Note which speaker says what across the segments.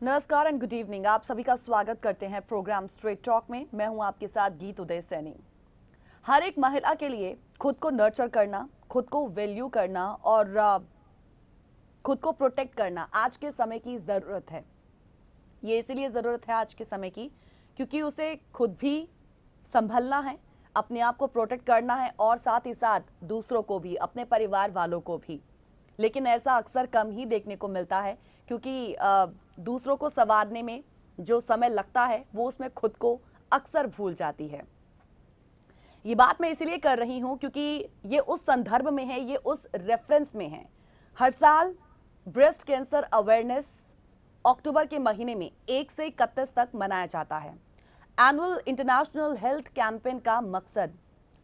Speaker 1: नमस्कार and good evening. आप सभी का स्वागत करते हैं प्रोग्राम स्ट्रेट टॉक में। मैं हूं आपके साथ गीत उदय सैनी। हर एक महिला के लिए खुद को नर्चर करना, खुद को वैल्यू करना और खुद को प्रोटेक्ट करना आज के समय की ज़रूरत है। ये इसीलिए ज़रूरत है आज के समय की क्योंकि उसे खुद भी संभलना है, अपने आप को प्रोटेक्ट करना है और साथ ही साथ दूसरों को भी, अपने परिवार वालों को भी। लेकिन ऐसा अक्सर कम ही देखने को मिलता है क्योंकि दूसरों को संवारने में जो समय लगता है वो उसमें खुद को अक्सर भूल जाती है। ये बात मैं इसीलिए कर रही हूं क्योंकि ये उस संदर्भ में है, ये उस रेफरेंस में है। हर साल ब्रेस्ट कैंसर अवेयरनेस अक्टूबर के महीने में 1 से 31 तक मनाया जाता है। एनुअल इंटरनेशनल हेल्थ कैंपेन का मकसद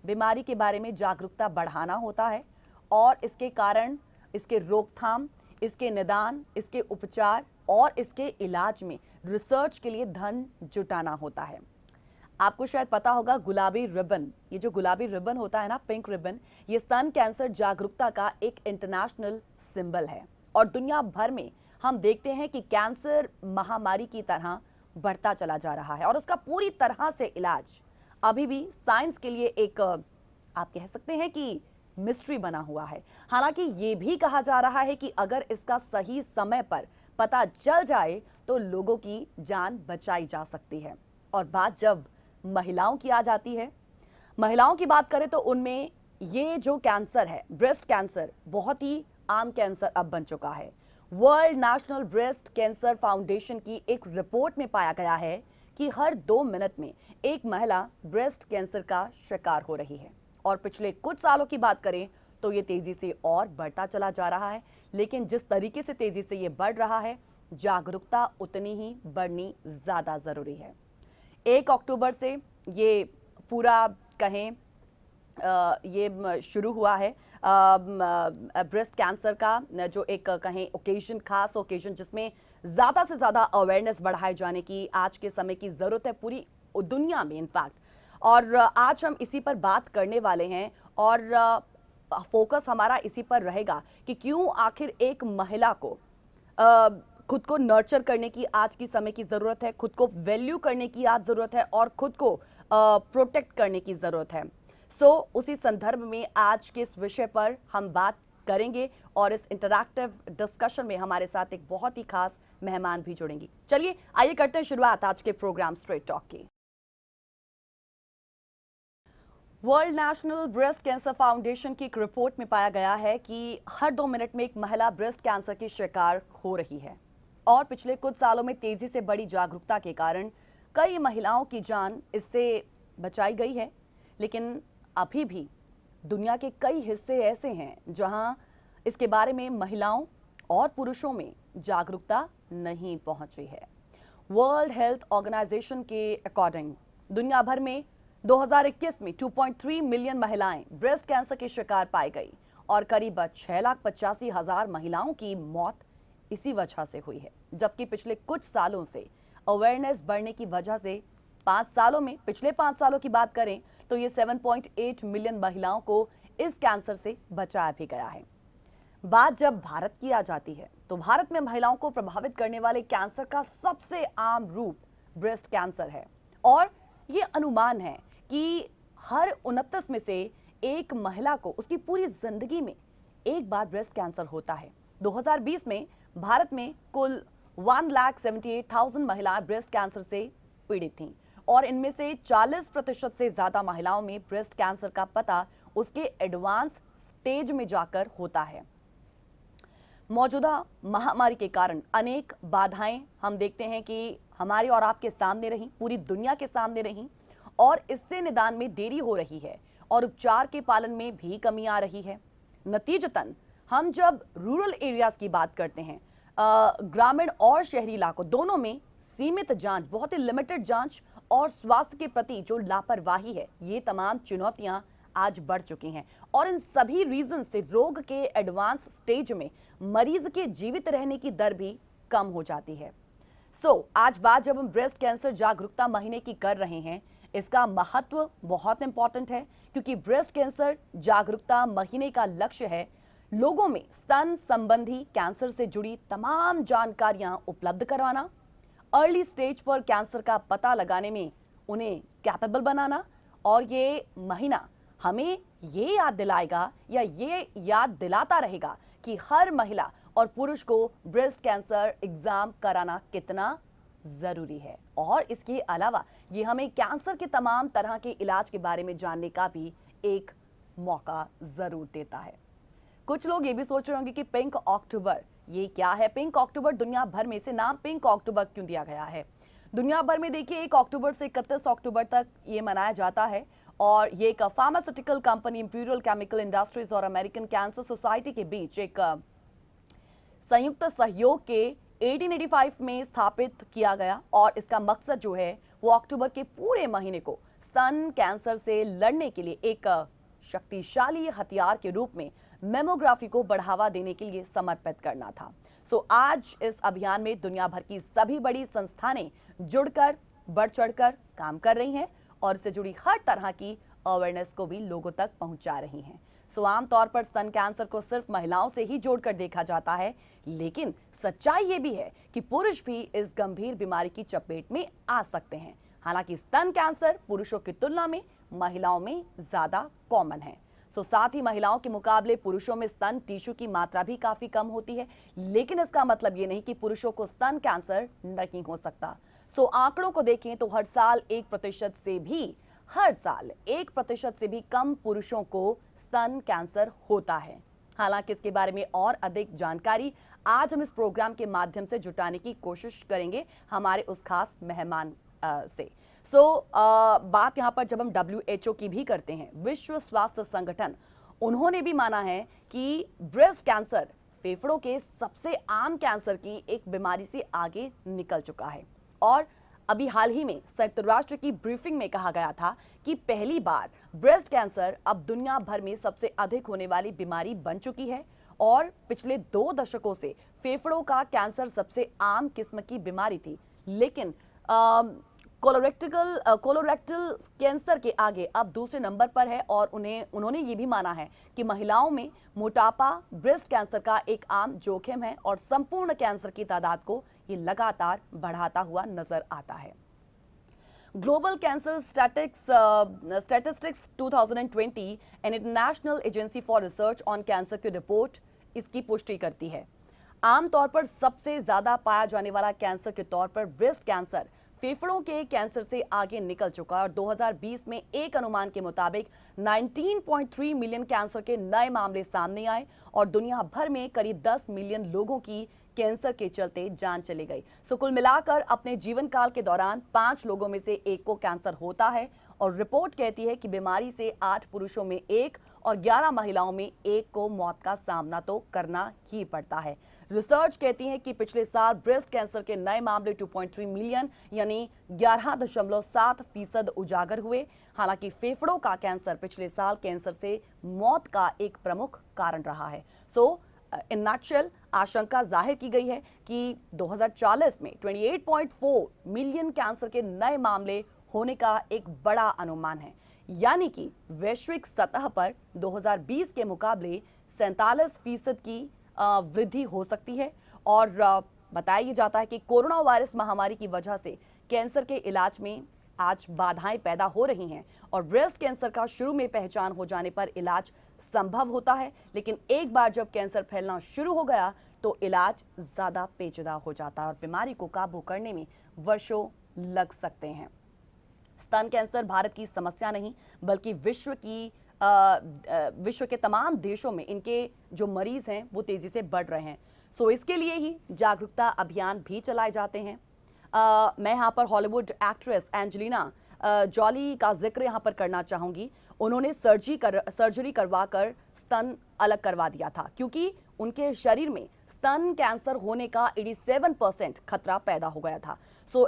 Speaker 1: बीमारी के बारे में जागरूकता बढ़ाना होता है और इसके कारण, इसके रोकथाम, इसके निदान, इसके उपचार और इसके इलाज में रिसर्च के लिए धन जुटाना होता है। आपको शायद पता होगा गुलाबी रिबन, ये जो गुलाबी रिबन होता है ना, पिंक रिबन, ये स्तन कैंसर जागरूकता का एक इंटरनेशनल सिंबल है और दुनिया भर में हम देखते हैं कि कैंसर महामारी की तरह बढ़ता चला जा रहा है और उसका पूरी तरह से इलाज अभी भी साइंस के लिए एक, आप कह सकते हैं कि मिस्ट्री बना हुआ है। हालांकि ये भी कहा जा रहा है कि अगर इसका सही समय पर पता चल जाए तो लोगों की जान बचाई जा सकती है। और बात जब महिलाओं की आ जाती है, महिलाओं की बात करें तो उनमें ये जो कैंसर है, ब्रेस्ट कैंसर, बहुत ही आम कैंसर अब बन चुका है। World national breast cancer foundation की एक रिपोर्ट में पाया गया है कि हर 2 मिनट में एक महिला ब्रेस्ट कैंसर का शिकार हो रही है और पिछले कुछ सालों की बात करें तो ये तेजी से और बढ़ता चला जा रहा है। लेकिन जिस तरीके से तेजी से ये बढ़ रहा है, जागरूकता उतनी ही बढ़नी ज़्यादा ज़रूरी है। 1 अक्टूबर से ये पूरा कहें ये शुरू हुआ है ब्रेस्ट कैंसर का जो एक कहें ओकेजन, खास ओकेजन जिसमें ज़्यादा से ज़्यादा अवेयरनेस बढ़ाए जाने की आज के समय की ज़रूरत है पूरी दुनिया में इनफैक्ट। और आज हम इसी पर बात करने वाले हैं और फोकस हमारा इसी पर रहेगा कि क्यों आखिर एक महिला को खुद को नर्चर करने की आज की समय की ज़रूरत है, खुद को वैल्यू करने की आज ज़रूरत है और खुद को प्रोटेक्ट करने की ज़रूरत है। उसी संदर्भ में आज के इस विषय पर हम बात करेंगे और इस इंटरैक्टिव डिस्कशन में हमारे साथ एक बहुत ही खास मेहमान भी जुड़ेंगी। चलिए आइए करते हैं शुरुआत आज के प्रोग्राम स्ट्रेट टॉक की। World national breast cancer foundation की एक रिपोर्ट में पाया गया है कि हर 2 मिनट में एक महिला ब्रेस्ट कैंसर की शिकार हो रही है और पिछले कुछ सालों में तेजी से बढ़ी जागरूकता के कारण कई महिलाओं की जान इससे बचाई गई है। लेकिन अभी भी दुनिया के कई हिस्से ऐसे हैं जहां इसके बारे में महिलाओं और पुरुषों में जागरूकता नहीं पहुंची है। वर्ल्ड हेल्थ ऑर्गेनाइजेशन के अकॉर्डिंग दुनिया भर में 2021 में 2.3 मिलियन महिलाएं ब्रेस्ट कैंसर की शिकार पाई गई और करीब 6,85,000 महिलाओं की मौत इसी वजह से हुई है। जबकि पिछले कुछ सालों से अवेयरनेस बढ़ने की वजह से 5 सालों में, पिछले 5 सालों की बात करें तो ये 7.8 मिलियन महिलाओं को इस कैंसर से बचाया भी गया है। बात जब भारत की आ जाती है तो भारत में महिलाओं को प्रभावित करने वाले कैंसर का सबसे आम रूप ब्रेस्ट कैंसर है और ये अनुमान है कि हर 29 में से एक महिला को उसकी पूरी जिंदगी में एक बार ब्रेस्ट कैंसर होता है। 2020 में भारत में कुल 1,78,000 महिलाएं ब्रेस्ट कैंसर से पीड़ित थीं और इनमें से 40% से ज्यादा महिलाओं में ब्रेस्ट कैंसर का पता उसके एडवांस स्टेज में जाकर होता है। मौजूदा महामारी के कारण अनेक बाधाएं हम देखते हैं कि हमारे और आपके सामने रही, पूरी दुनिया के सामने रही और इससे निदान में देरी हो रही है और उपचार के पालन में भी कमी आ रही है। नतीजतन हम जब रूरल एरियाज की बात करते हैं, ग्रामीण और शहरी इलाकों दोनों में सीमित जांच, बहुत ही लिमिटेड जांच और स्वास्थ्य के प्रति जो लापरवाही है, ये तमाम चुनौतियां आज बढ़ चुकी हैं और इन सभी रीजन से रोग के एडवांस स्टेज में मरीज के जीवित रहने की दर भी कम हो जाती है। आज बात जब हम ब्रेस्ट कैंसर जागरूकता महीने की कर रहे हैं, इसका महत्व बहुत इंपॉर्टेंट है क्योंकि ब्रेस्ट कैंसर जागरूकता महीने का लक्ष्य है लोगों में स्तन संबंधी कैंसर से जुड़ी तमाम जानकारियां उपलब्ध करवाना अर्ली स्टेज पर कैंसर का पता लगाने में उन्हें कैपेबल बनाना, और ये महीना हमें ये याद दिलाएगा या ये याद दिलाता रहेगा कि हर महिला और पुरुष को ब्रेस्ट कैंसर एग्जाम कराना कितना जरूरी है। और इसके अलावा ये हमें कैंसर के तमाम तरह के इलाज के बारे में जानने का भी एक मौका जरूर देता है। कुछ लोग ये भी सोच रहे होंगे कि पिंक अक्टूबर ये क्या है। पिंक अक्टूबर दुनिया भर में, से नाम पिंक अक्टूबर क्यों दिया गया है? दुनिया भर में देखिए 1 अक्टूबर से 31 अक्टूबर तक ये मनाया जाता है, और ये एक pharmaceutical company imperial chemical industries और अमेरिकन कैंसर सोसाइटी के बीच एक संयुक्त सहयोग के 1885 में स्थापित किया गया। और इसका मकसद जो है वो अक्टूबर के पूरे महीने को स्तन कैंसर से लड़ने के लिए एक शक्तिशाली हथियार के रूप में मेमोग्राफी को बढ़ावा देने के लिए समर्पित करना था। आज इस अभियान में दुनिया भर की सभी बड़ी संस्थानें जुड़कर बढ़ चढ़कर काम कर रही हैं और इससे जुड़ी हर तरह की अवेयरनेस को भी लोगों तक पहुंचा रही हैं। आमतौर पर स्तन कैंसर को सिर्फ महिलाओं से ही जोड़कर देखा जाता है, लेकिन सच्चाई ये भी है कि पुरुष भी इस गंभीर बीमारी की चपेट में आ सकते हैं। हालांकि स्तन कैंसर पुरुषों की तुलना में महिलाओं में ज्यादा कॉमन है। साथ ही महिलाओं के मुकाबले पुरुषों में स्तन टिश्यू की मात्रा भी काफी कम होती है, लेकिन इसका मतलब ये नहीं कि पुरुषों को स्तन कैंसर नहीं हो सकता। आंकड़ों को देखें तो हर साल 1% से भी कम पुरुषों को स्तन कैंसर होता है। हालांकि इसके बारे में और अधिक जानकारी आज हम इस प्रोग्राम के माध्यम से जुटाने की कोशिश करेंगे हमारे उस खास मेहमान से। बात यहाँ पर जब हम WHO की भी करते हैं, विश्व स्वास्थ्य संगठन, उन्होंने भी माना है कि ब्रेस्ट कैंसर फेफड़ों के सबसे आम कैंसर की एक बीमारी से आगे निकल चुका है। और अभी हाल ही में संयुक्त राष्ट्र की ब्रीफिंग में कहा गया था कि पहली बार ब्रेस्ट कैंसर अब दुनिया भर में सबसे अधिक होने वाली बीमारी बन चुकी है, और पिछले 2 दशकों से फेफड़ों का कैंसर सबसे आम किस्म की बीमारी थी, लेकिन कोलोरेक्टल कैंसर के आगे अब दूसरे नंबर पर है। और उन्होंने ये भी माना है कि महिलाओं में मोटापा ब्रेस्ट कैंसर का एक आम जोखिम है, और संपूर्ण कैंसर की तादाद को ये लगातार बढ़ाता हुआ नजर आता है। Global cancer statistics 2020 and international agency for research on cancer की रिपोर्ट इसकी पुष्टि करती है। आमतौर पर सबसे ज्यादा पाया जाने वाला कैंसर के तौर पर ब्रेस्ट कैंसर फेफड़ों के कैंसर से आगे निकल चुका है, और 2020 में एक अनुमान के मुताबिक 19.3 मिलियन कैंसर के नए मामले सामने आए, और दुनिया भर में करीब 10 मिलियन लोगों की कैंसर के चलते जान चली गई। कुल मिलाकर अपने जीवन काल के दौरान 5 लोगों में से 1 को कैंसर होता है, और रिपोर्ट कहती है कि बीमारी से 8 पुरुषों में 1 और 11 महिलाओं में 1 को मौत का सामना तो करना ही पड़ता है। रिसर्च कहती है कि पिछले साल ब्रेस्ट कैंसर के नए मामले 2.3 मिलियन यानी 11.7% उजागर हुए। हालांकि फेफड़ों का कैंसर पिछले साल कैंसर से मौत का एक प्रमुख कारण रहा है। इन नटशेल आशंका जाहिर की गई है कि 2040 में 28.4 मिलियन कैंसर के नए मामले होने का एक बड़ा अनुमान है, यानी कि वैश्विक सतह पर 2020 के मुकाबले 47% की वृद्धि हो सकती है। और बताया जाता है कि कोरोना वायरस महामारी की वजह से कैंसर के इलाज में आज बाधाएं पैदा हो रही हैं, और ब्रेस्ट कैंसर का शुरू में पहचान हो जाने पर इलाज संभव होता है, लेकिन एक बार जब कैंसर फैलना शुरू हो गया तो इलाज ज्यादा पेचीदा हो जाता है और बीमारी को काबू करने में वर्षों लग सकते हैं। स्तन कैंसर भारत की समस्या नहीं, बल्कि विश्व के तमाम देशों में इनके जो मरीज हैं वो तेजी से बढ़ रहे हैं। इसके लिए ही जागरूकता अभियान भी चलाए जाते हैं। मैं यहाँ पर हॉलीवुड एक्ट्रेस एंजेलिना जॉली का जिक्र यहाँ पर करना चाहूंगी। उन्होंने सर्जरी करवाकर स्तन अलग करवा दिया था, क्योंकि उनके शरीर में स्तन कैंसर होने का 87% खतरा पैदा हो गया था।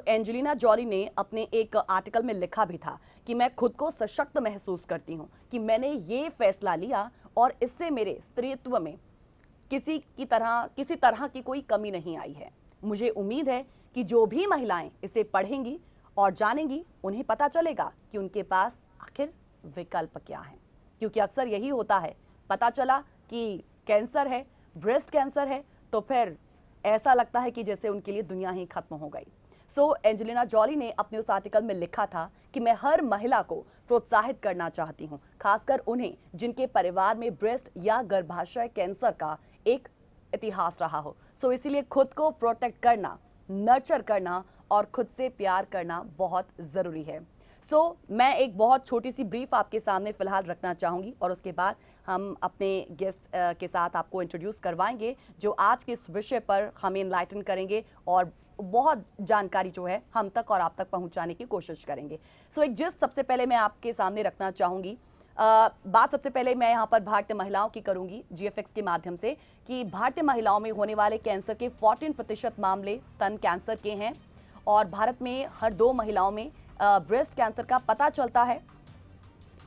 Speaker 1: एंजेलिना जॉली ने अपने एक आर्टिकल में लिखा भी था कि मैं खुद को सशक्त महसूस करती हूँ कि मैंने ये फैसला लिया और इससे मेरे स्त्रीत्व में किसी तरह की कोई कमी नहीं आई है। मुझे उम्मीद है कि जो भी महिलाएं इसे पढ़ेंगी और जानेंगी, उन्हें पता चलेगा कि उनके पास आखिर विकल्प क्या है। क्योंकि अक्सर यही होता है, पता चला कि कैंसर है, ब्रेस्ट कैंसर है, तो फिर ऐसा लगता है कि जैसे उनके लिए दुनिया ही खत्म हो गई। सो एंजेलिना जॉली ने अपने उस आर्टिकल में लिखा था कि मैं हर महिला को प्रोत्साहित करना चाहती हूं, खासकर उन्हें जिनके परिवार में ब्रेस्ट या गर्भाशय कैंसर का एक इतिहास रहा हो। सो इसीलिए खुद को प्रोटेक्ट करना, नर्चर करना और खुद से प्यार करना बहुत ज़रूरी है। मैं एक बहुत छोटी सी ब्रीफ आपके सामने फिलहाल रखना चाहूँगी और उसके बाद हम अपने गेस्ट के साथ आपको इंट्रोड्यूस करवाएंगे जो आज के इस विषय पर हमें इनलाइटन करेंगे और बहुत जानकारी जो है हम तक और आप तक पहुंचाने की कोशिश करेंगे। एक जिस सबसे पहले मैं आपके सामने रखना चाहूँगी, बात सबसे पहले मैं यहाँ पर भारतीय महिलाओं की करूंगी GFX के माध्यम से कि भारतीय महिलाओं में होने वाले कैंसर के 14% मामले स्तन कैंसर के हैं और भारत में हर 2 महिलाओं में ब्रेस्ट कैंसर का पता चलता है,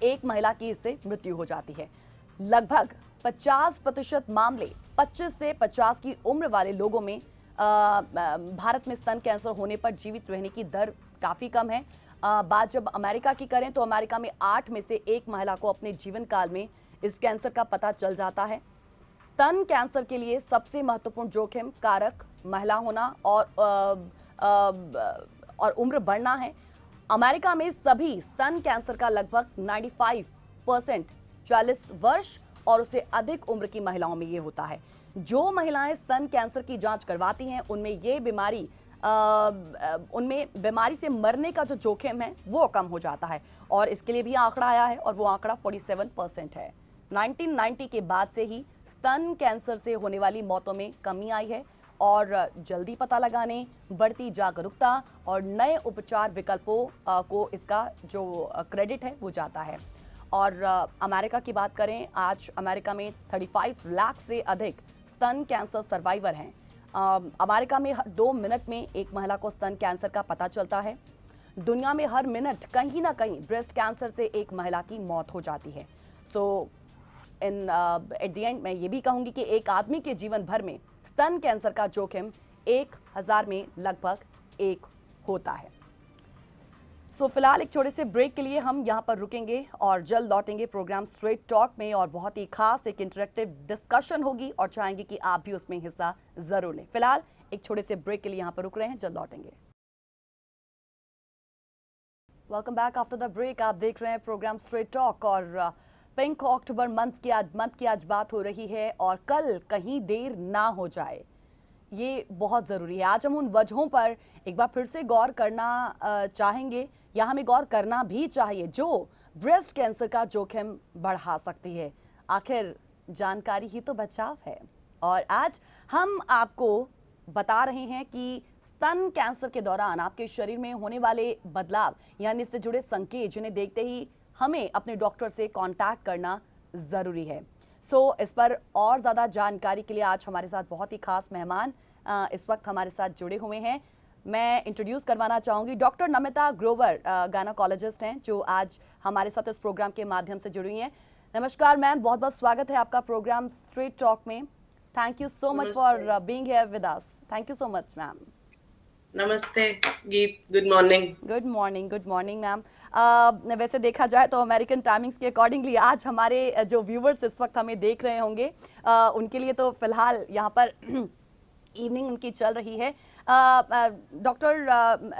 Speaker 1: 1 महिला की इससे मृत्यु हो जाती है। लगभग 50% मामले 25 से 50 की उम्र वाले लोगों में भारत में स्तन कैंसर होने पर जीवित रहने की दर काफ़ी कम है। बात जब अमेरिका की करें तो अमेरिका में 8 में से 1 महिला को अपने जीवन काल में इस कैंसर का पता चल जाता है। स्तन कैंसर के लिए सबसे महत्वपूर्ण जोखिम कारक महिला होना और उम्र बढ़ना है। अमेरिका में सभी स्तन कैंसर का लगभग 95% 40 वर्ष और उससे अधिक उम्र की महिलाओं में ये होता है। जो महिलाएं स्तन कैंसर की जांच करवाती हैं उनमें बीमारी से मरने का जो जोखिम है वो कम हो जाता है और इसके लिए भी आंकड़ा आया है और वो आंकड़ा 47% है। 1990 के बाद से ही स्तन कैंसर से होने वाली मौतों में कमी आई है और जल्दी पता लगाने, बढ़ती जागरूकता और नए उपचार विकल्पों को इसका जो क्रेडिट है वो जाता है। और अमेरिका की बात करें, आज अमेरिका में 35 लाख से अधिक स्तन कैंसर सर्वाइवर हैं। अमेरिका में हर 2 मिनट में 1 महिला को स्तन कैंसर का पता चलता है। दुनिया में हर मिनट कहीं ना कहीं ब्रेस्ट कैंसर से 1 महिला की मौत हो जाती है। एट द एंड मैं ये भी कहूँगी कि एक आदमी के जीवन भर में स्तन कैंसर का जोखिम 1000 में लगभग 1 होता है। फिलहाल एक छोटे से ब्रेक के लिए हम यहाँ पर रुकेंगे और जल्द लौटेंगे प्रोग्राम स्ट्रेट टॉक में और बहुत ही खास एक इंटरेक्टिव डिस्कशन होगी और चाहेंगे कि आप भी उसमें हिस्सा जरूर लें। फिलहाल एक छोटे से ब्रेक के लिए यहाँ पर रुक रहे हैं, जल्द लौटेंगे। Welcome back after the break. आप देख रहे हैं प्रोग्राम स्ट्रेट टॉक और पिंक अक्टूबर मंथ की आज बात हो रही है और कल कहीं देर ना हो जाए, ये बहुत ज़रूरी है। आज हम उन वजहों पर एक बार फिर से गौर करना चाहेंगे या हमें गौर करना भी चाहिए जो ब्रेस्ट कैंसर का जोखिम बढ़ा सकती है। आखिर जानकारी ही तो बचाव है और आज हम आपको बता रहे हैं कि स्तन कैंसर के दौरान आपके शरीर में होने वाले बदलाव यानी इससे जुड़े संकेत जिन्हें देखते ही हमें अपने डॉक्टर से कांटेक्ट करना ज़रूरी है। इस पर और ज़्यादा जानकारी के लिए आज हमारे साथ बहुत ही खास मेहमान इस वक्त हमारे साथ जुड़े हुए हैं। मैं इंट्रोड्यूस करवाना चाहूँगी डॉक्टर नमिता ग्रोवर, गायनेकोलॉजिस्ट हैं जो आज हमारे साथ इस प्रोग्राम के माध्यम से जुड़ी हैं। नमस्कार मैम, बहुत बहुत स्वागत है आपका प्रोग्राम स्ट्रेट टॉक में। Thank you so much for being here with us. Thank you so much ma'am.
Speaker 2: नमस्ते गीत, good morning.
Speaker 1: Good morning ma'am. वैसे देखा जाए तो अमेरिकन टाइमिंग्स के अकॉर्डिंगली आज हमारे जो व्यूवर्स इस वक्त हमें देख रहे होंगे उनके लिए तो फिलहाल यहाँ पर इवनिंग उनकी चल रही है। डॉक्टर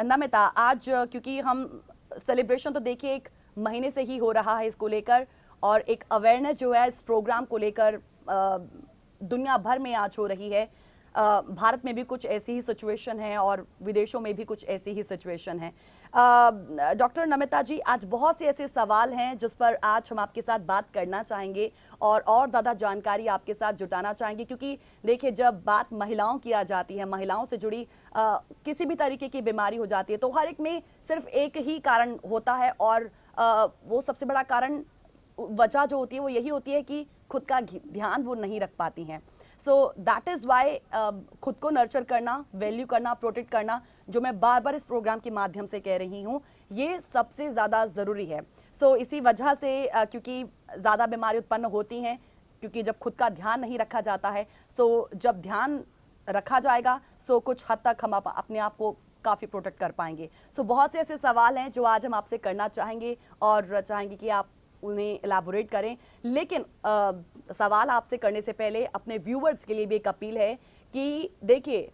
Speaker 1: नमिता, आज क्योंकि हम सेलिब्रेशन तो देखिए 1 महीने से ही हो रहा है इसको लेकर और एक अवेयरनेस जो है इस प्रोग्राम को लेकर दुनिया भर में आज हो रही है। भारत में भी कुछ ऐसी ही सिचुएशन है और विदेशों में भी कुछ ऐसी ही सिचुएशन है। डॉक्टर नमिता जी, आज बहुत से ऐसे सवाल हैं जिस पर आज हम आपके साथ बात करना चाहेंगे और ज़्यादा जानकारी आपके साथ जुटाना चाहेंगे क्योंकि देखिए जब बात महिलाओं की आ जाती है, महिलाओं से जुड़ी किसी भी तरीके की बीमारी हो जाती है तो हर एक में सिर्फ एक ही कारण होता है और वो सबसे बड़ा कारण वजह जो होती है वो यही होती है कि खुद का ध्यान वो नहीं रख पाती हैं। दैट इज़ वाई खुद को नर्चर करना, वैल्यू करना, प्रोटेक्ट करना, जो मैं बार बार इस प्रोग्राम के माध्यम से कह रही हूँ, ये सबसे ज़्यादा ज़रूरी है। इसी वजह से क्योंकि ज़्यादा बीमारी उत्पन्न होती हैं क्योंकि जब खुद का ध्यान नहीं रखा जाता है, जब ध्यान रखा जाएगा कुछ हद तक हम अपने आप को काफ़ी प्रोटेक्ट कर पाएंगे। बहुत से ऐसे सवाल हैं जो आज हम आपसे करना चाहेंगे और चाहेंगे कि आप उन्हें एलाबोरेट करें। लेकिन सवाल आपसे करने से पहले अपने व्यूवर्स के लिए भी एक अपील है कि देखिए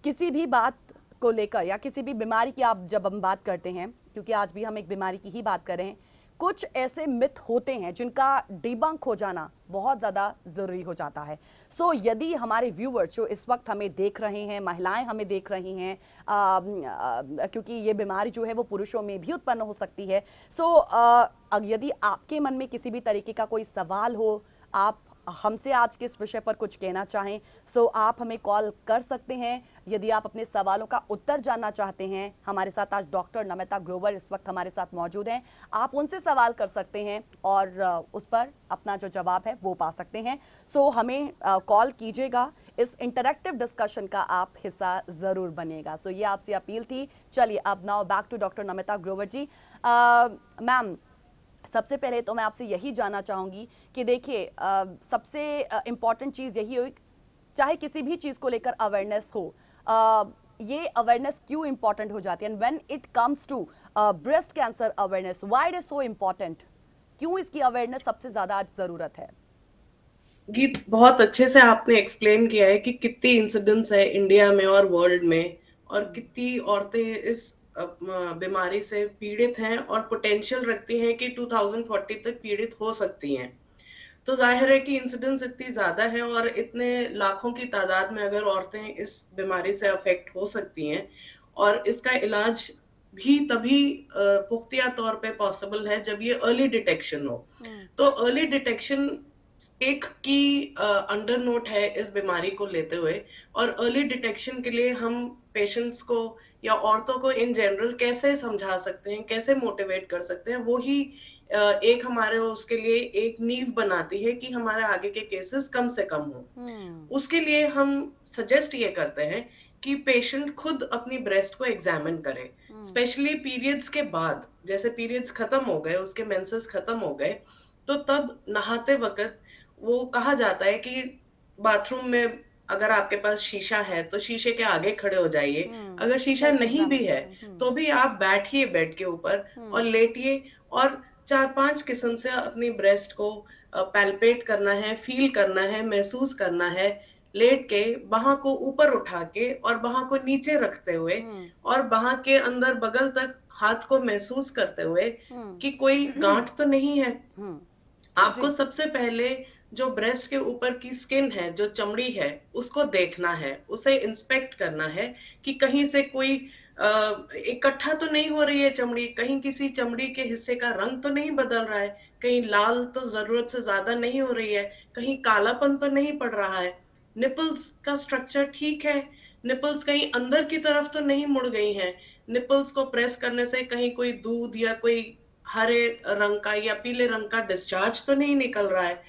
Speaker 1: किसी भी बात को लेकर या किसी भी बीमारी की आप जब हम बात करते हैं, क्योंकि आज भी हम एक बीमारी की ही बात कर रहे हैं, कुछ ऐसे मिथ होते हैं जिनका डिबंक हो जाना बहुत ज़्यादा ज़रूरी हो जाता है। सो यदि हमारे व्यूअर्स जो इस वक्त हमें देख रहे हैं, महिलाएं हमें देख रही हैं, क्योंकि ये बीमारी जो है वो पुरुषों में भी उत्पन्न हो सकती है। सो यदि आपके मन में किसी भी तरीके का कोई सवाल हो, आप हमसे आज के इस विषय पर कुछ कहना चाहें, सो आप हमें कॉल कर सकते हैं। यदि आप अपने सवालों का उत्तर जानना चाहते हैं, हमारे साथ आज डॉक्टर नमिता ग्रोवर इस वक्त हमारे साथ मौजूद हैं। आप उनसे सवाल कर सकते हैं और उस पर अपना जो जवाब है वो पा सकते हैं। सो हमें कॉल कीजिएगा, इस इंटरैक्टिव डिस्कशन का आप हिस्सा ज़रूर बनिएगा। सो ये आपसे अपील थी। चलिए अब now back to doctor Namita Grover ji. Ma'am, सबसे पहले तो मैं आपसे यही जानना चाहूँगी कि देखिए, सबसे इम्पॉर्टेंट चीज़ यही हो, चाहे किसी भी चीज़ को लेकर अवेयरनेस हो, ये अवेयरनेस क्यों इम्पॉर्टेंट हो जाती है, and when it comes to breast cancer awareness, why it is so important, क्यों इसकी अवेयरनेस सबसे ज़्यादा आज ज़रूरत है?
Speaker 2: गीत, बहुत अच्छे से आपने एक्सप्लेन किया है कि कितनी इंसिडेंट्स है इंडिया में और वर्ल्ड में, और कितनी औरतें इस बीमारी से पीड़ित हैं और पोटेंशियल रखती हैं कि 2040 तक पीड़ित हो सकती हैं। तो जाहिर है कि इंसिडेंस इतनी ज्यादा है और इतने लाखों की तादाद में अगर औरतें इस बीमारी से अफेक्ट हो सकती हैं, और इसका इलाज भी तभी पुख्तिया तौर पे पॉसिबल है जब ये अर्ली डिटेक्शन हो। तो अर्ली डिटेक्शन एक की अंडर नोट है इस बीमारी को लेते हुए, और अर्ली डिटेक्शन के लिए हम पेशेंट्स को या औरतों को इन जनरल कैसे समझा सकते हैं, कैसे मोटिवेट कर सकते हैं, वो ही एक हमारे उसके लिए एक नींव बनाती है कि हमारे आगे के केसेस कम से कम हो। उसके लिए हम सजेस्ट ये करते हैं कि पेशेंट खुद अपनी ब्रेस्ट को एग्जामिन करे, स्पेशली पीरियड्स के बाद। जैसे पीरियड्स खत्म हो गए, उसके मेंसेस खत्म हो गए, तो तब नहाते वक्त वो कहा जाता है कि बाथरूम में अगर आपके पास शीशा है तो शीशे के आगे खड़े हो जाइए, अगर शीशा नहीं भी है तो भी आप बैठिए बेड के ऊपर और लेटिए, और 4-5 किस्म से अपनी ब्रेस्ट को पैल्पेट करना है, फील करना है, महसूस करना है, लेट के बाह को ऊपर उठा के और बाह को नीचे रखते हुए और बाह के अंदर बगल तक हाथ को महसूस करते हुए कि कोई गांठ तो नहीं है। आपको सबसे पहले जो ब्रेस्ट के ऊपर की स्किन है, जो चमड़ी है, उसको देखना है, उसे इंस्पेक्ट करना है कि कहीं से कोई इकट्ठा तो नहीं हो रही है चमड़ी, कहीं किसी चमड़ी के हिस्से का रंग तो नहीं बदल रहा है, कहीं लाल तो जरूरत से ज्यादा नहीं हो रही है, कहीं कालापन तो नहीं पड़ रहा है, निपल्स का स्ट्रक्चर ठीक है, निपल्स कहीं अंदर की तरफ तो नहीं मुड़ गई हैं, निपल्स को प्रेस करने से कहीं कोई दूध या कोई हरे रंग का या पीले रंग का डिस्चार्ज तो नहीं निकल रहा है,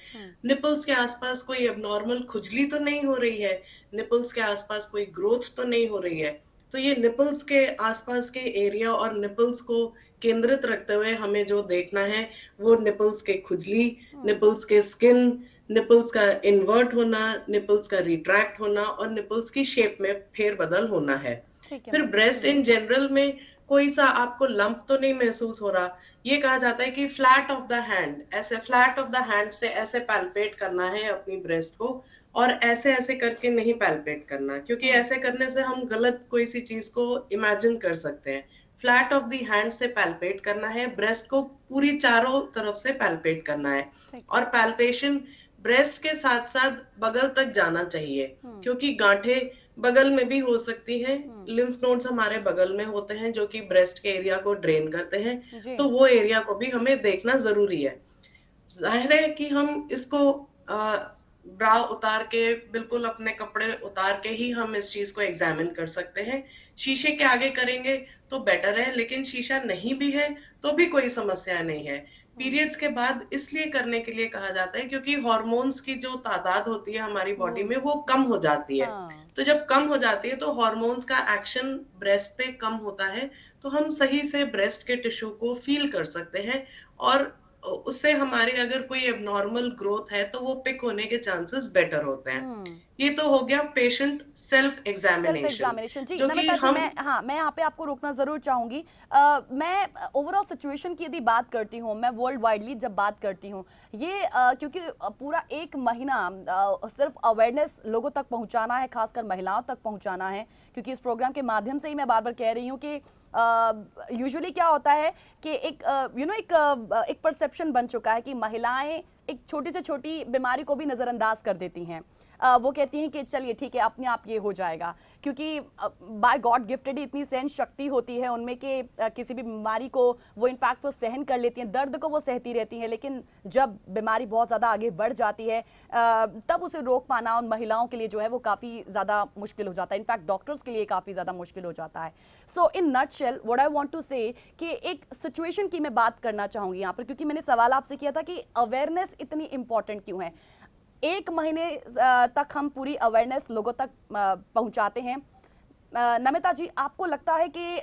Speaker 2: निपल्स के आसपास कोई एबनॉर्मल खुजली तो नहीं हो रही है, निपल्स के आसपास कोई ग्रोथ तो नहीं हो रही है। तो ये निपल्स के आसपास के एरिया और निपल्स को केंद्रित रखते हुए हमें जो देखना है वो निपल्स के खुजली, निपल्स के स्किन, निपल्स का इन्वर्ट होना, निपल्स का रिट्रैक्ट होना और निपल्स की शेप में फेरबदल होना है। फिर ब्रेस्ट इन जनरल में कोई सा आपको लंप तो नहीं महसूस हो रहा। ये कहा जाता है कि फ्लैट ऑफ द हैंड, ऐसे फ्लैट ऑफ द हैंड से ऐसे पैल्पेट करना है अपनी ब्रेस्ट को, और ऐसे ऐसे करके नहीं पैल्पेट करना, क्योंकि ऐसे करने से हम गलत कोई सी चीज को इमेजिन कर सकते हैं। फ्लैट ऑफ द हैंड से पैल्पेट करना है, ब्रेस्ट को पूरी चारों तरफ से पैल्पेट करना है, और पैल्पेशन ब्रेस्ट के साथ साथ बगल तक जाना चाहिए, क्योंकि गांठें बगल में भी हो सकती हैं। लिम्फ नोड्स हमारे बगल में होते हैं जो कि ब्रेस्ट के एरिया को ड्रेन करते हैं, तो वो एरिया को भी हमें देखना जरूरी है। जाहिर है कि हम इसको ब्रा उतार के, बिल्कुल अपने कपड़े उतार के ही हम इस चीज को एग्जामिन कर सकते हैं। शीशे के आगे करेंगे तो बेटर है, लेकिन शीशा नहीं भी है तो भी कोई समस्या नहीं है। पीरियड्स के बाद इसलिए करने के लिए कहा जाता है क्योंकि हार्मोन्स की जो तादाद होती है हमारी बॉडी में वो कम हो जाती है। तो जब कम हो जाती है तो हार्मोन्स का एक्शन ब्रेस्ट पे कम होता है, तो हम सही से ब्रेस्ट के टिश्यू को फील कर सकते हैं, और उससे हमारे अगर कोई एबनॉर्मल ग्रोथ है तो वो पिक होने के चांसेस बेटर होते हैं। ये तो हो गया patient self
Speaker 1: self
Speaker 2: examination,
Speaker 1: examination जी।
Speaker 2: जो कि
Speaker 1: नमिता जी,
Speaker 2: हम
Speaker 1: मैं यहाँ पे आपको रोकना जरूर चाहूंगी। मैं ओवरऑल सिचुएशन की यदि बात करती हूँ, मैं वर्ल्ड वाइडली जब बात करती हूँ, ये क्योंकि पूरा एक महीना सिर्फ अवेयरनेस लोगों तक पहुंचाना है, खासकर महिलाओं तक पहुंचाना है, क्योंकि इस प्रोग्राम के माध्यम से ही मैं बार बार कह रही हूँ कि यूजुअली क्या होता है कि एक एक परसेप्शन बन चुका है कि महिलाएं एक छोटी से छोटी बीमारी को भी नजरअंदाज कर देती हैं। वो कहती हैं कि चलिए ठीक है, अपने आप ये हो जाएगा, क्योंकि बाय गॉड गिफ्टेड इतनी सहन शक्ति होती है उनमें कि किसी भी बीमारी को वो इनफैक्ट वो सहन कर लेती हैं, दर्द को वो सहती रहती हैं। लेकिन जब बीमारी बहुत ज़्यादा आगे बढ़ जाती है तब उसे रोक पाना उन महिलाओं के लिए जो है वो काफ़ी ज़्यादा मुश्किल हो जाता है, इनफैक्ट डॉक्टर्स के लिए काफ़ी ज़्यादा मुश्किल हो जाता है। So in nutshell what I want to say कि एक सिचुएशन की मैं बात करना चाहूँगी यहाँ पर, क्योंकि मैंने सवाल आपसे किया था कि अवेयरनेस इतनी इंपॉर्टेंट क्यों है। एक महीने तक हम पूरी अवेयरनेस लोगों तक पहुंचाते हैं। नमिता जी, आपको लगता है कि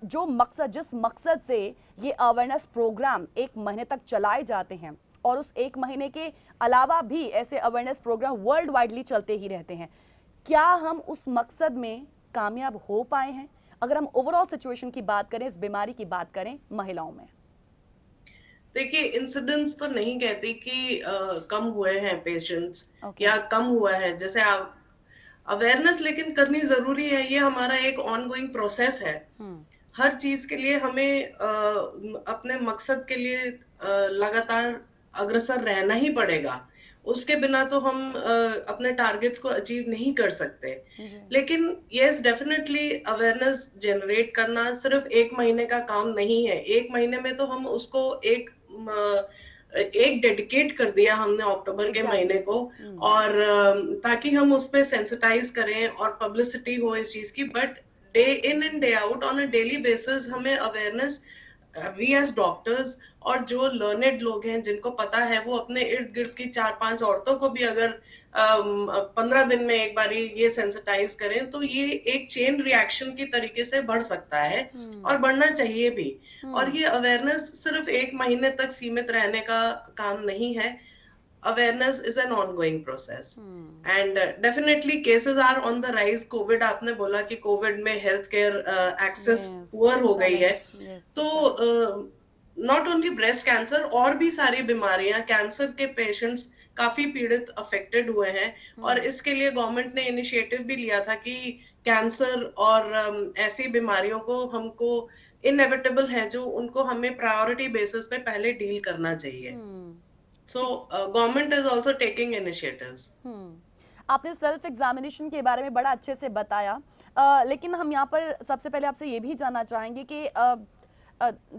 Speaker 1: जो मकसद, जिस मकसद से ये अवेयरनेस प्रोग्राम एक महीने तक चलाए जाते हैं और उस एक महीने के अलावा भी ऐसे अवेयरनेस प्रोग्राम वर्ल्ड वाइडली चलते ही रहते हैं, क्या हम उस मकसद में कामयाब हो पाए हैं? अगर हम ओवरऑल सिचुएशन की बात करें, इस बीमारी की बात करें महिलाओं में।
Speaker 2: देखिए, इंसिडेंट्स तो नहीं कहती कि कम हुए हैं पेशेंट्स
Speaker 1: ओके।
Speaker 2: या कम हुआ है, जैसे आप अवेयरनेस लेकिन करनी जरूरी है, ये हमारा एक ऑनगोइंग प्रोसेस है। हर चीज के लिए हमें अपने मकसद के लिए लगातार अग्रसर रहना ही पड़ेगा। उसके बिना तो हम अपने टारगेट्स को अचीव नहीं कर सकते। लेकिन यस, डेफिनेटली अवेयरनेस जनरेट करना सिर्फ एक महीने का काम नहीं है। एक महीने में तो हम उसको एक डेडिकेट कर दिया हमने अक्टूबर के महीने को, और ताकि हम उस पे सेंसिटाइज करें और पब्लिसिटी हो इस चीज की। But day in and day out on a daily basis हमें अवेयरनेस, वी एज डॉक्टर्स और जो लर्नेड लोग हैं जिनको पता है, वो अपने इर्द गिर्द की 4-5 औरतों को भी अगर 15 दिन में एक बार ये सेंसिटाइज करें तो ये एक चेन रिएक्शन की तरीके से बढ़ सकता है और बढ़ना चाहिए भी। और ये अवेयरनेस सिर्फ एक महीने तक सीमित रहने का काम नहीं है। Awareness is an ongoing process, and definitely cases are on the rise. COVID, आपने बोला कि COVID में हेल्थ केयर एक्सेस पुअर हो गई है, तो नॉट ओनली ब्रेस्ट कैंसर, और भी सारी बीमारियां, कैंसर के पेशेंट्स काफी पीड़ित अफेक्टेड हुए हैं। और इसके लिए गवर्नमेंट ने इनिशिएटिव भी लिया था कि कैंसर और ऐसी बीमारियों को हमको इनएविटेबल है जो उनको हमें प्रायोरिटी बेसिस पे पहले डील करना चाहिए। So government is also taking initiatives.
Speaker 1: आपने सेल्फ एग्जामिनेशन के बारे में बड़ा अच्छे से बताया, लेकिन हम यहाँ पर सबसे पहले आपसे ये भी जानना चाहेंगे कि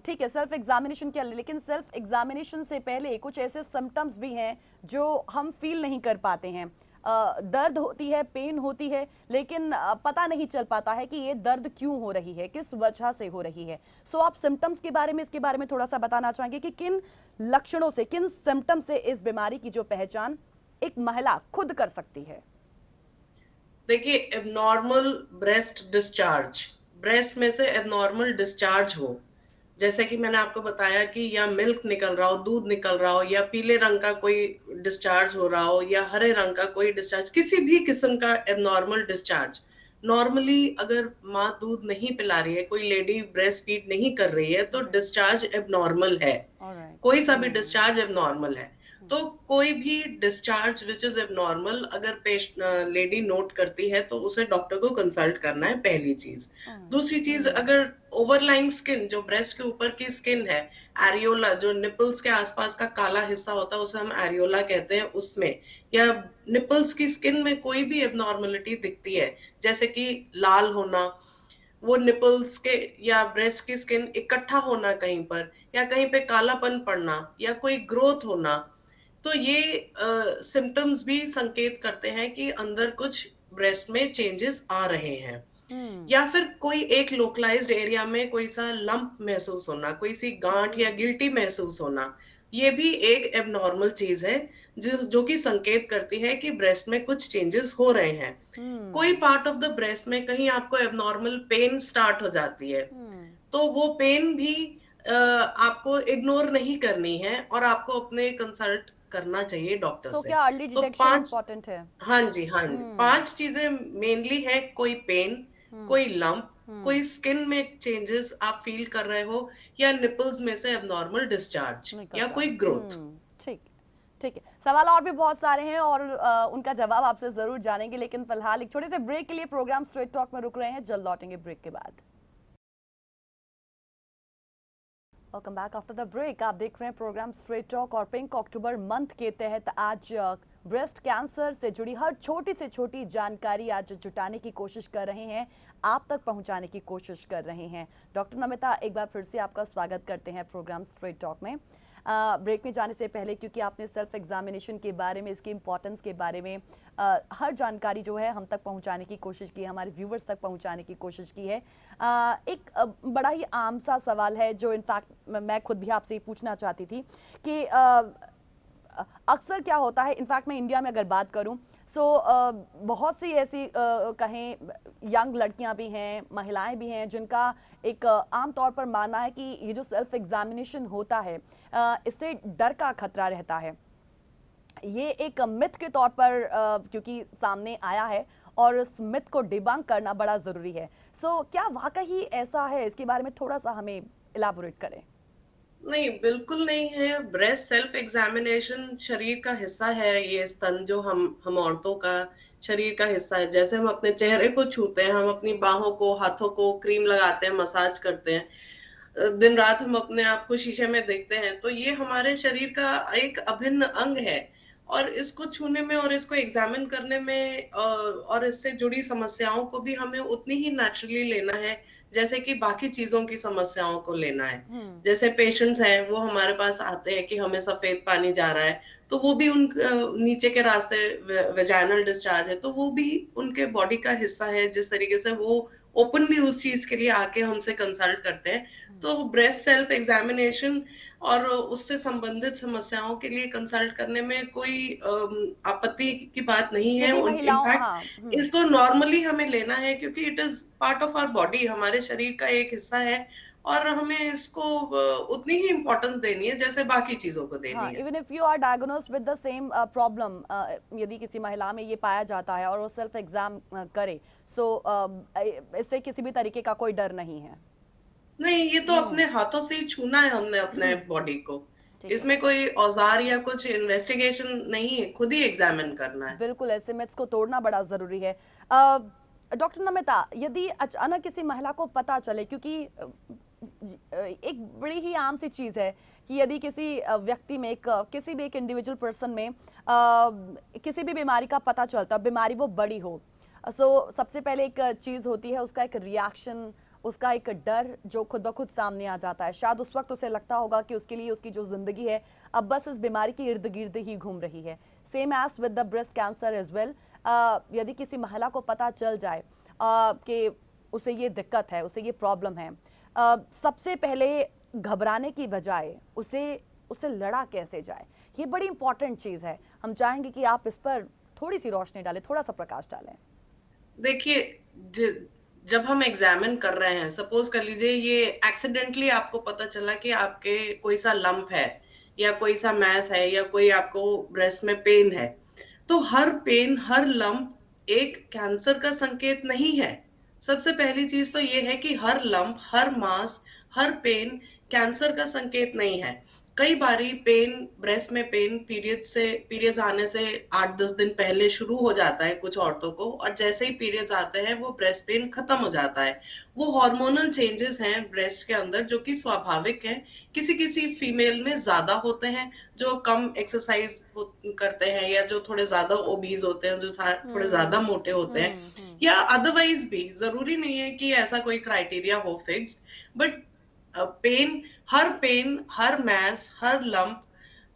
Speaker 1: ठीक है, सेल्फ एग्जामिनेशन क्या, लेकिन सेल्फ एग्जामिनेशन से पहले कुछ ऐसे सिम्टम्स भी हैं जो हम फील नहीं कर पाते हैं। दर्द होती है, पेन होती है, लेकिन पता नहीं चल पाता है कि ये दर्द क्यों हो रही है, किस वजह से हो रही है। सो आप सिम्टम्स के बारे में, इसके बारे में थोड़ा सा बताना चाहेंगे कि किन लक्षणों से, किन सिम्टम्स से इस बीमारी की जो पहचान एक महिला खुद कर सकती है?
Speaker 2: देखिए, एबनॉर्मल ब्रेस्ट डिस्चार्ज, ब्रेस्ट में से एबनॉर्मल डिस्चार्ज हो, जैसे कि मैंने आपको बताया कि या मिल्क निकल रहा हो, दूध निकल रहा हो, या पीले रंग का कोई डिस्चार्ज हो रहा हो, या हरे रंग का कोई डिस्चार्ज, किसी भी किस्म का एबनॉर्मल डिस्चार्ज। नॉर्मली अगर माँ दूध नहीं पिला रही है, कोई लेडी ब्रेस्ट फीड नहीं कर रही है, तो डिस्चार्ज एबनॉर्मल है। कोई सा भी डिस्चार्ज एबनॉर्मल है। तो कोई भी डिस्चार्ज विच इज एबनॉर्मल अगर लेडी नोट करती है तो उसे डॉक्टर को कंसल्ट करना है, पहली चीज। दूसरी चीज, अगर ओवरलाइंग स्किन, जो ब्रेस्ट के ऊपर की स्किन है, एरियोला, जो निपल्स के आसपास का काला हिस्सा होता है उसे हम एरियोला कहते हैं, उसमें, या निपल्स की स्किन में कोई भी एबनॉर्मलिटी दिखती है, जैसे कि लाल होना, वो निपल्स के या ब्रेस्ट की स्किन इकट्ठा होना कहीं पर, या कहीं पे कालापन पड़ना, या कोई ग्रोथ होना, तो ये सिम्टम्स भी संकेत करते हैं कि अंदर कुछ ब्रेस्ट में चेंजेस आ रहे हैं। या फिर कोई एक लोकलाइज्ड एरिया में कोई सा लंप महसूस होना, कोई सी गांठ या गिल्टी महसूस होना, ये भी एक एबनॉर्मल चीज है जो कि संकेत करती है कि ब्रेस्ट में कुछ चेंजेस हो रहे हैं। कोई पार्ट ऑफ द ब्रेस्ट में कहीं आपको एबनॉर्मल पेन स्टार्ट हो जाती है, तो वो पेन भी आपको इग्नोर नहीं करनी है और आपको अपने कंसल्ट करना चाहिए डॉक्टर
Speaker 1: सो
Speaker 2: से।
Speaker 1: क्या अर्ली
Speaker 2: तो
Speaker 1: डिटेक्शन
Speaker 2: 5,
Speaker 1: इम्पोर्टेंट है?
Speaker 2: हाँ जी, हाँ जी,
Speaker 1: हम्म
Speaker 2: 5 चीजें मेनली है। कोई पेन,
Speaker 1: हम्म
Speaker 2: कोई लंप,
Speaker 1: हम्म
Speaker 2: कोई स्किन में चेंजेस आप फील कर रहे हो, या निपल्स में से एबनॉर्मल डिस्चार्ज,
Speaker 1: निकल
Speaker 2: या
Speaker 1: रहा।
Speaker 2: कोई ग्रोथ।
Speaker 1: ठीक ठीक है। सवाल और भी बहुत सारे हैं और उनका जवाब आपसे जरूर जानेंगे, लेकिन फिलहाल एक छोटे से ब्रेक के लिए प्रोग्राम स्ट्रेट टॉक में रुक रहे हैं। जल्द लौटेंगे ब्रेक के बाद। Welcome back after the break. आप देख रहे हैं प्रोग्राम स्ट्रेट टॉक और पिंक अक्टूबर मंथ के तहत आज ब्रेस्ट कैंसर से जुड़ी हर छोटी से छोटी जानकारी आज जुटाने की कोशिश कर रहे हैं, आप तक पहुंचाने की कोशिश कर रहे हैं। डॉक्टर नमिता, एक बार फिर से आपका स्वागत करते हैं प्रोग्राम स्ट्रेट टॉक में। ब्रेक में जाने से पहले, क्योंकि आपने सेल्फ एग्जामिनेशन के बारे में, इसकी इम्पोर्टेंस के बारे में हर जानकारी जो है हम तक पहुंचाने की कोशिश की है, हमारे व्यूवर्स तक पहुंचाने की कोशिश की है। एक बड़ा ही आम सा सवाल है जो इनफैक्ट मैं खुद भी आपसे पूछना चाहती थी कि अक्सर क्या होता है, इनफैक्ट मैं इंडिया में अगर बात करूं सो बहुत सी ऐसी कहें यंग लड़कियां भी हैं, महिलाएं भी हैं, जिनका एक आम तौर पर मानना है कि ये जो सेल्फ एग्जामिनेशन होता है इससे डर का खतरा रहता है। ये एक मिथ के तौर पर क्योंकि सामने आया है और उस मिथ को डिबंक करना बड़ा ज़रूरी है। सो क्या वाकई ऐसा है? इसके बारे में थोड़ा सा हमें इलाबोरेट करें।
Speaker 2: नहीं, बिल्कुल नहीं है। ब्रेस्ट सेल्फ एग्जामिनेशन शरीर का हिस्सा है। ये स्तन जो हम औरतों का शरीर का हिस्सा है। जैसे हम अपने चेहरे को छूते हैं, हम अपनी बाहों को, हाथों को क्रीम लगाते हैं, मसाज करते हैं, दिन रात हम अपने आप को शीशे में देखते हैं, तो ये हमारे शरीर का एक अभिन्न अंग है। और इसको छूने में और इसको एग्जामिन करने में और इससे जुड़ी समस्याओं को भी हमें उतनी ही नेचुरली लेना है जैसे कि बाकी चीजों की समस्याओं को लेना है।
Speaker 1: हम्म
Speaker 2: जैसे पेशेंट्स हैं, वो हमारे पास आते हैं कि हमें सफेद पानी जा रहा है, तो वो भी उन नीचे के रास्ते वेजाइनल डिस्चार्ज है, तो वो भी उनके बॉडी का हिस्सा है। जिस तरीके से वो ओपनली उस चीज के लिए आके हमसे कंसल्ट करते हैं, तो ब्रेस्ट सेल्फ एग्जामिनेशन और उससे संबंधित समस्याओं के लिए कंसल्ट करने में कोई आपत्ति की बात नहीं है।
Speaker 1: यदि महिलाओं, हाँ,
Speaker 2: इनफैक्ट इसको नॉर्मली हमें लेना है, क्योंकि it is part of our body, हमारे शरीर का एक हिस्सा है, और हमें इसको उतनी ही इम्पोर्टेंस देनी है जैसे बाकी चीजों को
Speaker 1: हाँ,
Speaker 2: देनी है।
Speaker 1: Even if you are diagnosed with the same problem, यदि किसी महिला में ये पाया जाता है और वो सेल्फ एग्जाम करे, सो इससे किसी भी तरीके का कोई डर नहीं है।
Speaker 2: नहीं, ये तो अपने हाथों से ही छूना है हमने अपने बॉडी को।
Speaker 1: ठीक है,
Speaker 2: इसमें कोई औजार या कुछ इन्वेस्टिगेशन नहीं है, खुद ही एग्जामिन करना है।
Speaker 1: बिल्कुल ऐसे मिथ्स को तोड़ना बड़ा जरूरी है। डॉक्टर नमिता, यदि अचानक किसी महिला को पता चले, क्योंकि एक बड़ी ही आम सी चीज है कि यदि किसी व्यक्ति में, किसी भी एक इंडिविजुअल पर्सन में किसी भी बीमारी का पता चलता, बीमारी वो बड़ी हो, सो सबसे पहले एक चीज होती है उसका एक रिएक्शन, उसका एक डर जो खुद ब खुद सामने आ जाता है। शायद उस वक्त उसे लगता होगा कि उसके लिए उसकी जो जिंदगी है अब बस इस बीमारी के इर्द गिर्द ही घूम रही है। Same as with the breast cancer as well. यदि किसी महिला को पता चल जाए कि उसे ये दिक्कत है, उसे ये प्रॉब्लम है, सबसे पहले घबराने की बजाय उसे उसे लड़ा कैसे जाए, ये बड़ी इंपॉर्टेंट चीज़ है। हम चाहेंगे कि आप इस पर थोड़ी सी रोशनी डालें, थोड़ा सा प्रकाश डालें।
Speaker 2: देखिए, जब हम एग्जामिन कर रहे हैं, सपोज कर लीजिए ये एक्सीडेंटली आपको पता चला कि आपके कोई सा लंप है, या कोई सा मैस है, या कोई आपको ब्रेस्ट में पेन है, तो हर पेन, हर लंप एक कैंसर का संकेत नहीं है। सबसे पहली चीज तो ये है कि हर लंप, हर मास, हर पेन कैंसर का संकेत नहीं है। कई बारी पेन, ब्रेस्ट में पेन पीरियड्स आने से 8-10 दिन पहले शुरू हो जाता है कुछ औरतों को, और जैसे ही पीरियड्स आते हैं वो ब्रेस्ट पेन खत्म हो जाता है। वो हार्मोनल चेंजेस हैं ब्रेस्ट के अंदर जो कि स्वाभाविक हैं। किसी किसी फीमेल में ज्यादा होते हैं, जो कम एक्सरसाइज करते हैं, या जो थोड़े ज्यादा ओबीज होते हैं, जो थोड़े ज्यादा मोटे होते हैं, या अदरवाइज भी जरूरी नहीं है कि ऐसा कोई क्राइटेरिया हो फिक्स्ड। बट पेन, हर मैस, हर लंप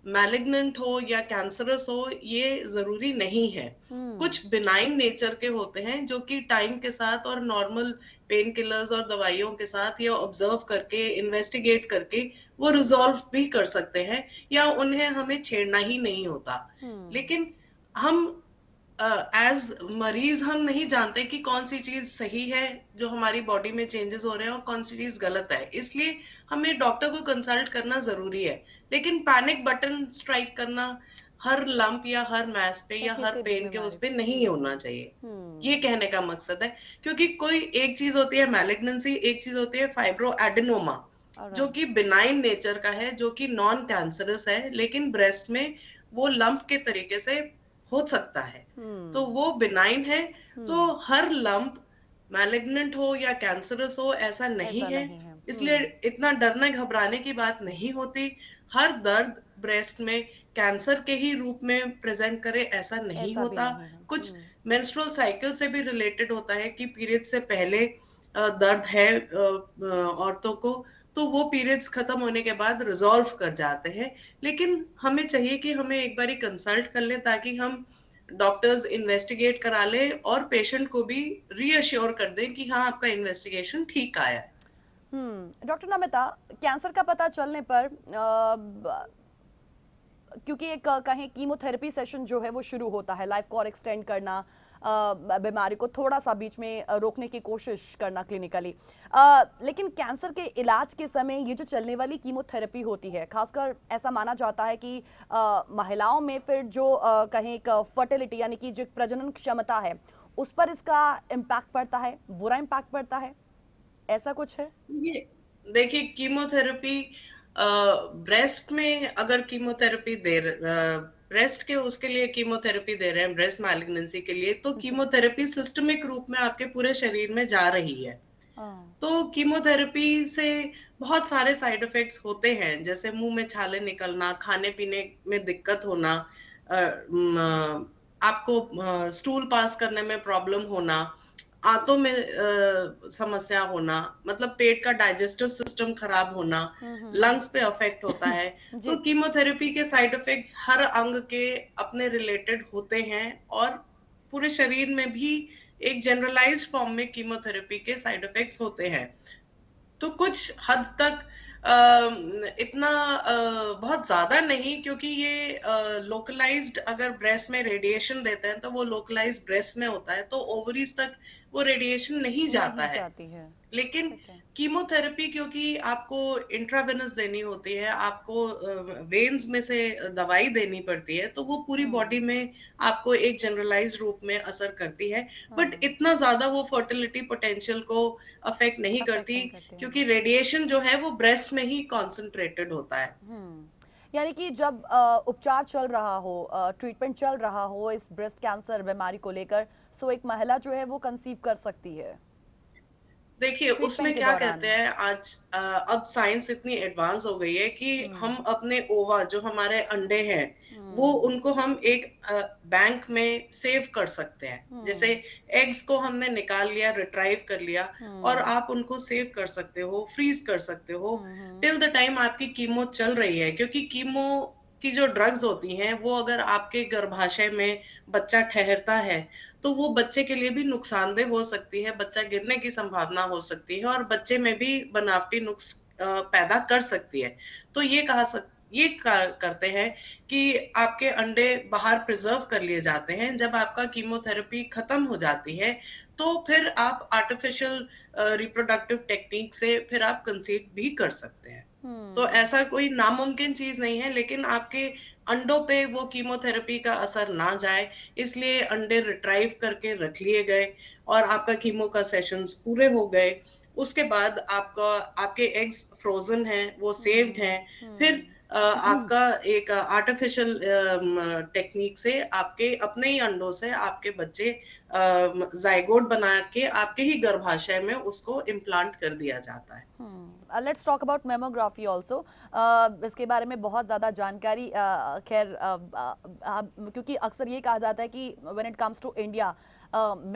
Speaker 2: मैलिग्नेंट हो या कैंसरस हो, ये जरूरी नहीं है। कुछ बिनाइन नेचर के होते हैं जो कि टाइम के साथ और नॉर्मल पेन किलर्स और दवाइयों के साथ, या ऑब्जर्व करके, इन्वेस्टिगेट करके वो रिजॉल्व भी कर सकते हैं, या उन्हें हमें छेड़ना ही नहीं होता। लेकिन हम एज मरीज हम नहीं जानते कि कौन सी चीज सही है जो हमारी बॉडी में चेंजेस हो रहे हैं, और कौन सी चीज गलत है। इसलिए हमें डॉक्टर को कंसल्ट करना जरूरी है। लेकिन पैनिक बटन स्ट्राइक करना, हर लंप या हर मास पे
Speaker 1: या
Speaker 2: या हर
Speaker 1: किसी भी
Speaker 2: पेन के उस
Speaker 1: बीमारी
Speaker 2: पे
Speaker 1: पे।
Speaker 2: नहीं होना चाहिए। ये
Speaker 1: हम्म।
Speaker 2: कहने का मकसद है, क्योंकि कोई एक चीज होती है मैलिग्नेंसी, एक चीज होती है फाइब्रो एडेनोमा, जो
Speaker 1: ऑलराइट।
Speaker 2: कि बिनाइन नेचर का है, जो कि नॉन कैंसरस है, लेकिन ब्रेस्ट में वो लंप के तरीके से हो सकता है, तो
Speaker 1: हम्म।
Speaker 2: वो बिनाइन है। तो
Speaker 1: हम्म।
Speaker 2: हर लंप मैलिग्नेंट हो या कैंसरस हो ऐसा नहीं
Speaker 1: ऐसा
Speaker 2: है,
Speaker 1: नहीं है।
Speaker 2: इसलिए
Speaker 1: हम्म।
Speaker 2: इतना डरने घबराने की बात नहीं होती। हर दर्द ब्रेस्ट में कैंसर के ही रूप में प्रेजेंट करे ऐसा नहीं
Speaker 1: ऐसा भी
Speaker 2: होता।
Speaker 1: नहीं है।
Speaker 2: कुछ
Speaker 1: हम्म।
Speaker 2: मेंस्ट्रुअल साइकिल से भी रिलेटेड होता है कि पीरियड से पहले दर्द है औरतों को, तो वो पीरियड्स खत्म होने के बाद रिजॉल्व कर जाते हैं। लेकिन हमें चाहिए कि हमें एक बारी कंसल्ट कर ले, ताकि हम डॉक्टर्स इन्वेस्टिगेट करा ले और पेशेंट को भी रीअश्योर कर दें कि हाँ, आपका इन्वेस्टिगेशन ठीक आया है।
Speaker 1: डॉक्टर नमिता, कैंसर का पता चलने पर क्योंकि एक कहें कीमोथेरेपी सेशन जो है वो शुरू होता है, लाइफ को और एक्सटेंड करना, बीमारी को थोड़ा सा बीच में रोकने की कोशिश करना क्लिनिकली। लेकिन कैंसर के इलाज के समय ये जो चलने वाली कीमोथेरेपी होती है, खासकर ऐसा माना जाता है कि महिलाओं में फिर जो कहें एक फर्टिलिटी यानी कि जो एक प्रजनन क्षमता है उस पर इसका इम्पैक्ट पड़ता है, बुरा इम्पैक्ट पड़ता है, ऐसा कुछ है?
Speaker 2: ये देखिए, कीमोथेरेपी ब्रेस्ट में अगर कीमोथेरेपी ब्रेस्ट के उसके लिए कीमोथेरेपी दे रहे हैं, ब्रेस्ट मैलिग्नेंसी के लिए, तो
Speaker 1: जी।
Speaker 2: कीमोथेरेपी सिस्टमिक रूप में आपके पूरे शरीर में जा रही है।
Speaker 1: हाँ।
Speaker 2: तो कीमोथेरेपी से बहुत सारे साइड इफेक्ट्स होते हैं, जैसे मुंह में छाले निकलना, खाने पीने में दिक्कत होना, आपको स्टूल पास करने में प्रॉब्लम होना, आंतों में समस्या होना, मतलब पेट का डाइजेस्टिव सिस्टम खराब होना, लंग्स पे अफेक्ट होता है। तो
Speaker 1: जी।
Speaker 2: कीमोथेरेपी के साइड इफेक्ट्स हर अंग के अपने रिलेटेड होते हैं, और पूरे शरीर में भी एक जनरलाइज्ड फॉर्म में कीमोथेरेपी के साइड इफेक्ट्स होते हैं। तो कुछ हद तक इतना बहुत ज्यादा नहीं, क्योंकि ये लोकलाइज्ड, अगर ब्रेस्ट में रेडिएशन देते हैं तो वो लोकलाइज्ड ब्रेस्ट में होता है, तो ओवरीज तक वो रेडिएशन नहीं जाता
Speaker 1: नहीं
Speaker 2: है।
Speaker 1: जाती है।
Speaker 2: लेकिन
Speaker 1: ठीक है।
Speaker 2: कीमोथेरेपी, क्योंकि आपको इंट्रावेनस देनी होती है, आपको वेन्स में से दवाई देनी पड़ती है, तो वो पूरी बॉडी
Speaker 1: हम्म।
Speaker 2: में आपको एक जनरलाइज्ड रूप में असर करती है। बट
Speaker 1: हाँ।
Speaker 2: इतना ज्यादा वो फर्टिलिटी पोटेंशियल को अफेक्ट नहीं
Speaker 1: अफेक्ट
Speaker 2: करती,
Speaker 1: नहीं करती है।
Speaker 2: क्योंकि रेडिएशन जो है वो ब्रेस्ट में ही कॉन्सेंट्रेटेड होता है।
Speaker 1: यानी कि जब उपचार चल रहा हो, ट्रीटमेंट चल रहा हो इस ब्रेस्ट कैंसर बीमारी को लेकर, सो एक महिला जो है वो कंसीव कर सकती है
Speaker 2: देखिए,
Speaker 1: ट्रीटमेंट
Speaker 2: उसमें
Speaker 1: के
Speaker 2: क्या कहते
Speaker 1: दौरान।
Speaker 2: हैं, आज अब साइंस इतनी एडवांस हो गई है कि हम अपने ओवा, जो हमारे अंडे हैं, वो
Speaker 1: हम्म।
Speaker 2: उनको हम एक बैंक में सेव कर सकते हैं। जैसे
Speaker 1: हम्म।
Speaker 2: एग्स को हमने निकाल लिया, रिट्राइव कर लिया, और
Speaker 1: हम्म।
Speaker 2: आप उनको सेव कर सकते हो, फ्रीज कर सकते हो
Speaker 1: हम्म।
Speaker 2: टिल द टाइम आपकी कीमो चल रही है। क्योंकि कीमो की जो ड्रग्स होती हैं, वो अगर आपके गर्भाशय में बच्चा ठहरता है, तो वो बच्चे के लिए भी नुकसानदेह हो सकती है, बच्चा गिरने की संभावना हो सकती है, और बच्चे में भी बनावटी नुक्स पैदा कर सकती है। तो ये करते हैं कि आपके अंडे बाहर प्रिजर्व कर लिए जाते हैं। जब आपका कीमोथेरेपी खत्म हो जाती है, तो फिर आप आर्टिफिशियल रिप्रोडक्टिव टेक्निक से फिर आप कंसीव भी कर सकते हैं। तो
Speaker 1: हम्म।
Speaker 2: ऐसा कोई नामुमकिन चीज नहीं है, लेकिन आपके अंडों पे वो कीमोथेरेपी का असर ना जाए, इसलिए अंडे रिट्राइव करके रख लिए गए, और आपका कीमो का सेशंस पूरे हो गए। उसके बाद आपके एग्स फ्रोजन हैं, वो सेव्ड
Speaker 1: हम्म।
Speaker 2: हैं। फिर
Speaker 1: हम्म।
Speaker 2: आपका एक आर्टिफिशियल टेक्निक से, आपके अपने ही अंडों से आपके बच्चे जाइगोट बना के आपके ही गर्भाशय में उसको इम्प्लांट कर दिया जाता है।
Speaker 1: Let's talk about mammography also. इसके बारे में बहुत ज़्यादा जानकारी खैर क्योंकि अक्सर ये कहा जाता है कि when it comes to India,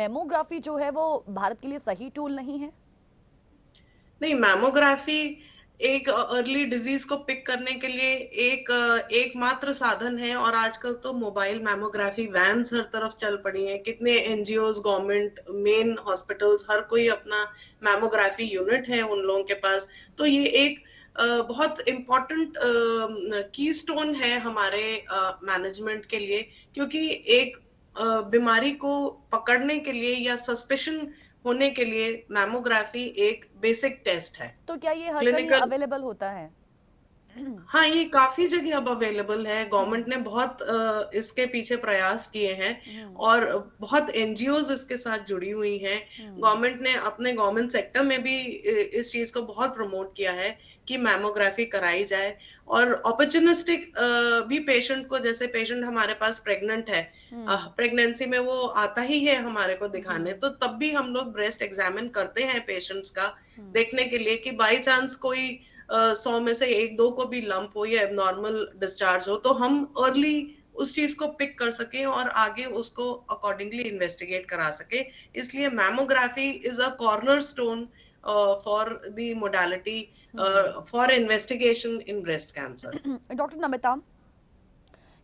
Speaker 1: mammography जो है वो भारत के लिए सही टूल नहीं है।
Speaker 2: नहीं, मैमोग्राफी एक अर्ली डिजीज को पिक करने के लिए एकमात्र साधन है, और आजकल तो मोबाइल मैमोग्राफी वैन्स हर तरफ चल पड़ी हैं। कितने एनजीओज, गवर्नमेंट, मेन हॉस्पिटल्स, हर कोई अपना मैमोग्राफी यूनिट है उन लोगों के पास। तो ये एक बहुत इम्पोर्टेंट कीस्टोन है हमारे मैनेजमेंट के लिए, क्योंकि एक बीमारी को पकड़ने के लिए या सस्पेशन होने के लिए मैमोग्राफी एक बेसिक टेस्ट है।
Speaker 1: तो क्या ये हर कहीं
Speaker 2: क्लिनिकल
Speaker 1: अवेलेबल होता है?
Speaker 2: हाँ, ये काफी जगह अब अवेलेबल है। गवर्नमेंट ने बहुत इसके पीछे प्रयास किए हैं
Speaker 1: हम्म।
Speaker 2: और बहुत एनजीओज इसके साथ जुड़ी हुई हैं।
Speaker 1: हम्म।
Speaker 2: गवर्नमेंट ने अपने गवर्नमेंट सेक्टर में भी इस चीज को बहुत प्रमोट किया है कि मैमोग्राफी कराई जाए। और अपॉर्चुनिस्टिक भी पेशेंट को, जैसे पेशेंट हमारे पास प्रेग्नेंट है,
Speaker 1: हम्म।
Speaker 2: प्रेगनेंसी में वो आता ही है हमारे को दिखाने,
Speaker 1: हम्म।
Speaker 2: तो तब भी हम लोग ब्रेस्ट एग्जामिन करते हैं पेशेंट्स का,
Speaker 1: हम्म।
Speaker 2: देखने के लिए कि बाई चांस कोई 100 में से एक दो को भी लंप हो या एबनॉर्मल डिस्चार्ज हो, तो हम अर्ली उस चीज को पिक कर सकें और आगे उसको अकॉर्डिंगली इन्वेस्टिगेट करा सके। इसलिए mammography is a corner stone for the modality
Speaker 1: hmm.
Speaker 2: For investigation in breast cancer.
Speaker 1: Doctor Namita,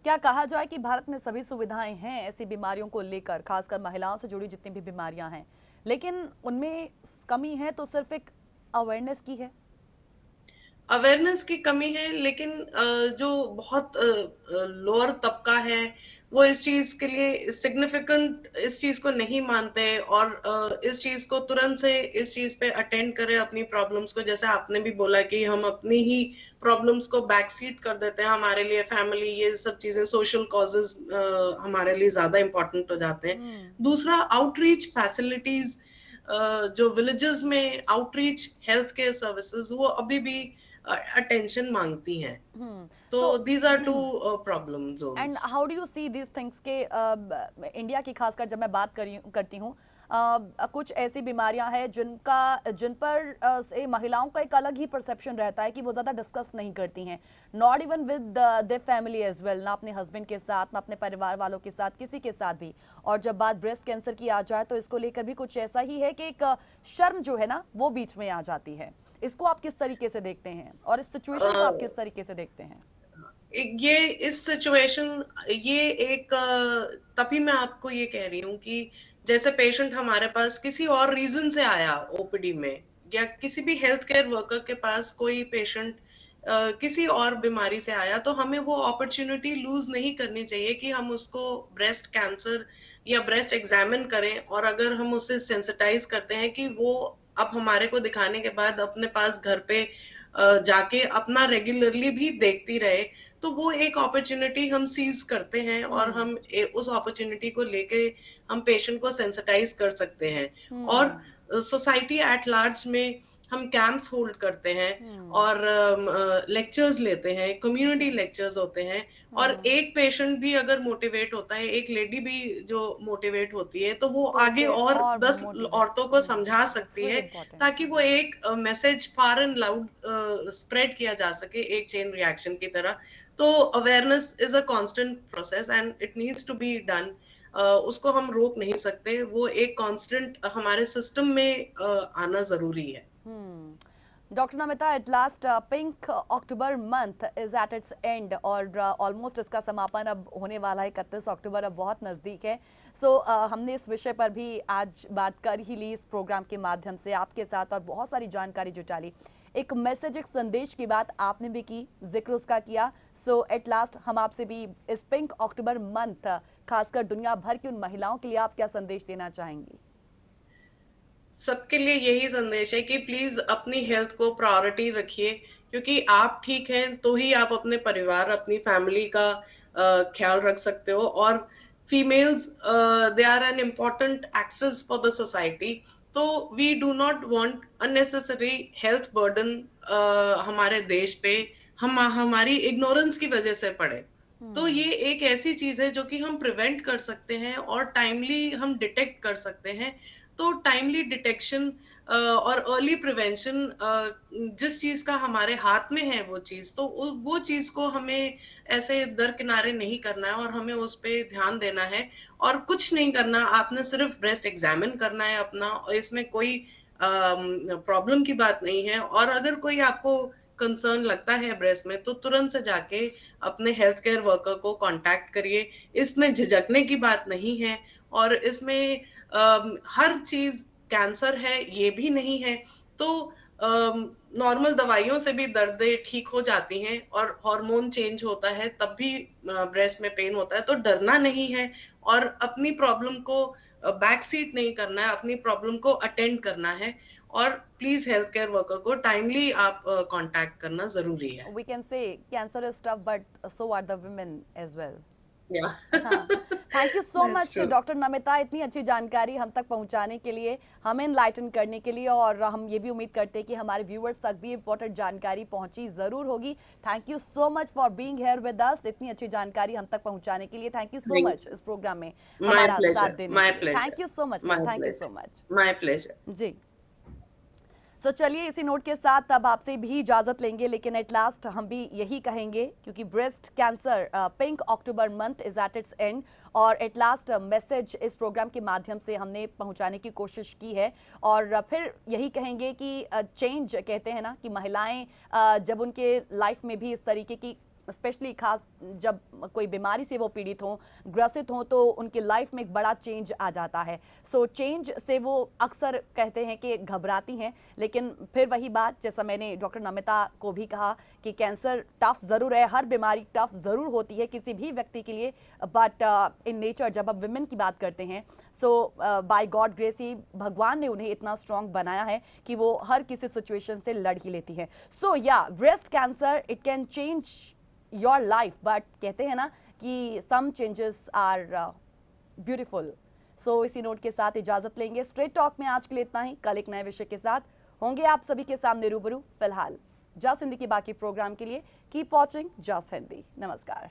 Speaker 1: क्या कहा जाए कि भारत में सभी सुविधाएं हैं ऐसी बीमारियों को लेकर, खासकर महिलाओं से जुड़ी जितनी भी बीमारियां हैं, लेकिन उनमें कमी है तो सिर्फ एक अवेयरनेस की है।
Speaker 2: अवेयरनेस की कमी है, लेकिन जो बहुत लोअर तबका है वो इस चीज के लिए सिग्निफिकेंट इस चीज को नहीं मानते और इस चीज को तुरंत से इस चीज पे अटेंड करें अपनी प्रॉब्लम्स को। जैसे आपने भी बोला कि हम अपनी ही प्रॉब्लम्स को बैक सीट कर देते हैं, हमारे लिए फैमिली, ये सब चीजें, सोशल कॉजेज हमारे लिए ज्यादा इंपॉर्टेंट हो जाते हैं।
Speaker 1: हम्म।
Speaker 2: दूसरा, आउटरीच फैसिलिटीज, जो विलेजेस में आउटरीच हेल्थ केयर सर्विसेज, वो अभी भी अटेंशन मांगती हैं।
Speaker 1: हम्म।
Speaker 2: तो
Speaker 1: so
Speaker 2: these are two problem
Speaker 1: and
Speaker 2: zones.
Speaker 1: How do you see this things के इंडिया की, खासकर जब मैं बात करती हूँ, कुछ ऐसी बीमारियां हैं जिन पर से महिलाओं का एक अलग ही परसेप्शन रहता है कि वो ज़्यादा डिस्कस नहीं करती हैं, not even with the family as well, ना अपने हस्बैंड के साथ, ना अपने परिवार वालों के साथ, किसी के साथ भी। और जब बात ब्रेस्ट कैंसर की आ जाए तो इसको लेकर भी कुछ ऐसा ही है कि एक शर्म जो है ना वो बीच में आ जाती है। इसको आप किस तरीके से देखते हैं और इस सिचुएशन को आप किस तरीके से देखते हैं?
Speaker 2: ये इस सिचुएशन, ये एक तभी मैं आपको ये कह रही हूँ कि जैसे पेशेंट हमारे पास किसी और रीजन से आया ओपीडी में, या किसी भी हेल्थ केयर वर्कर के पास कोई पेशेंट किसी और बीमारी से आया, तो हमें वो अपॉर्चुनिटी लूज नहीं करनी चाहिए कि हम उसको ब्रेस्ट कैंसर या ब्रेस्ट एग्जामिन करें। और अगर हम उसे सेंसिटाइज करते हैं कि वो अब हमारे को दिखाने के बाद अपने पास घर पे जाके अपना रेगुलरली भी देखती रहे, तो वो एक अपॉर्चुनिटी हम सीज करते हैं और
Speaker 1: हम्म।
Speaker 2: हम उस अपॉर्चुनिटी को लेके हम पेशेंट को सेंसिटाइज कर सकते हैं। और
Speaker 1: हम्म।
Speaker 2: सोसाइटी एट लार्ज में हम कैंप्स होल्ड करते हैं
Speaker 1: हम्म।
Speaker 2: और लेक्चर्स लेते हैं, कम्युनिटी लेक्चर्स होते हैं। और
Speaker 1: हम्म।
Speaker 2: एक पेशेंट भी अगर मोटिवेट होता है, एक लेडी भी जो मोटिवेट होती है, तो वो
Speaker 1: तो
Speaker 2: आगे
Speaker 1: उसे
Speaker 2: और
Speaker 1: और
Speaker 2: 10
Speaker 1: मोटिवेट,
Speaker 2: औरतों को समझा
Speaker 1: दैट्स
Speaker 2: सकती
Speaker 1: रियली
Speaker 2: है,
Speaker 1: इम्पोर्टेंट।
Speaker 2: ताकि वो एक message far and loud spread किया जा सके, एक चेन रिएक्शन की तरह। तो awareness is a constant process and it needs to be done. उसको हम रोक नहीं सकते, वो एक कांस्टेंट हमारे सिस्टम में आना जरूरी है।
Speaker 1: Doctor Namita, at last pink October month is at its and और ऑलमोस्ट इसका समापन अब होने वाला है। 31 अक्टूबर अब बहुत नज़दीक है। सो हमने इस विषय पर भी आज बात कर ही ली इस प्रोग्राम के माध्यम से आपके साथ और बहुत सारी जानकारी जुटा ली। एक मैसेज, एक संदेश की बात आपने भी की, जिक्र उसका किया। सो एट लास्ट हम आपसे भी इस पिंक अक्टूबर मंथ, खासकर दुनिया भर की उन महिलाओं के लिए आप क्या संदेश देना चाहेंगी?
Speaker 2: सबके लिए यही संदेश है कि प्लीज अपनी हेल्थ को प्रायोरिटी रखिए, क्योंकि आप ठीक हैं तो ही आप अपने परिवार, अपनी फैमिली का ख्याल रख सकते हो। और females, they are an important access for the society. तो we do not want unnecessary health burden हमारे देश पे हम हमारी इग्नोरेंस की वजह से पड़े। तो ये एक ऐसी चीज है जो कि हम प्रिवेंट कर सकते हैं और टाइमली हम डिटेक्ट कर सकते हैं। तो टाइमली डिटेक्शन और अर्ली प्रिवेंशन, जिस चीज का हमारे हाथ में है वो चीज, तो वो चीज को हमें ऐसे दरकिनारे नहीं करना है और हमें उस पे ध्यान देना है। और कुछ नहीं करना, आपने सिर्फ ब्रेस्ट एग्जामिन करना है अपना, और इसमें कोई प्रॉब्लम की बात नहीं है। और अगर कोई आपको कंसर्न लगता है ब्रेस्ट में, तो तुरंत से जाके अपने हेल्थ केयर वर्कर को कांटेक्ट करिए। इसमें झिझकने की बात नहीं है और इसमें हर चीज कैंसर है ये भी नहीं है। तो नॉर्मल दवाइयों से भी दर्दें ठीक हो जाती हैं और हार्मोन चेंज होता है तब भी ब्रेस्ट में पेन होता है। तो डरना नहीं है और अपनी प्रॉब्लम को बैक सीट नहीं करना है, अपनी प्रॉब्लम को अटेंड करना है। और प्लीज हेल्थ केयर वर्कर को टाइमली आप कांटेक्ट करना जरूरी है।
Speaker 1: We can say cancer is tough, but so are the women as well.
Speaker 2: या
Speaker 1: हाँ, thank you so
Speaker 2: that's
Speaker 1: much
Speaker 2: true.
Speaker 1: Doctor Namita, इतनी अच्छी जानकारी हम तक पहुंचाने के लिए, हमें इनलाइटन करने के लिए, और हम ये भी उम्मीद करते हैं कि हमारे व्यूअर्स तक भी इंपॉर्टेंट जानकारी पहुंची ज़रूर होगी। Thank you so much for being here with us, इतनी अच्छी जानकारी हम तक पहुंचाने के लिए। Thank you so
Speaker 2: thank
Speaker 1: much इस प्रोग्राम में
Speaker 2: माय
Speaker 1: हमारा साथ
Speaker 2: प्लेजर,
Speaker 1: देने
Speaker 2: माय
Speaker 1: के लिए।
Speaker 2: Pleasure,
Speaker 1: thank you so much ma'am,
Speaker 2: my
Speaker 1: thank you so
Speaker 2: pleasure,
Speaker 1: much.
Speaker 2: My pleasure.
Speaker 1: जी, तो चलिए इसी नोट के साथ अब आपसे भी इजाजत लेंगे, लेकिन एट लास्ट हम भी यही कहेंगे, क्योंकि breast cancer pink October month is at its and, और एट लास्ट मैसेज इस प्रोग्राम के माध्यम से हमने पहुंचाने की कोशिश की है। और फिर यही कहेंगे कि चेंज कहते हैं ना कि महिलाएं जब उनके लाइफ में भी इस तरीके की, स्पेशली खास जब कोई बीमारी से वो पीड़ित हों, ग्रसित हों, तो उनकी लाइफ में एक बड़ा चेंज आ जाता है। सो चेंज से वो अक्सर कहते हैं कि घबराती हैं, लेकिन फिर वही बात, जैसा मैंने डॉक्टर नमिता को भी कहा कि कैंसर टफ ज़रूर है, हर बीमारी टफ ज़रूर होती है किसी भी व्यक्ति के लिए, बट इन नेचर जब हम विमेन की बात करते हैं, सो बाय गॉड ग्रेस ही भगवान ने उन्हें इतना स्ट्रॉन्ग बनाया है कि वो हर किसी सिचुएशन से लड़ ही लेती हैं। सो या, breast cancer it can change your life, but कहते हैं ना कि सम चेंजेस आर ब्यूटीफुल। सो इसी नोट के साथ इजाजत लेंगे। स्ट्रेट टॉक में आज के लिए इतना ही, कल एक नए विषय के साथ होंगे आप सभी के सामने रूबरू। फिलहाल जस हिंदी की बाकी प्रोग्राम के लिए कीप वॉचिंग जस हिंदी। नमस्कार।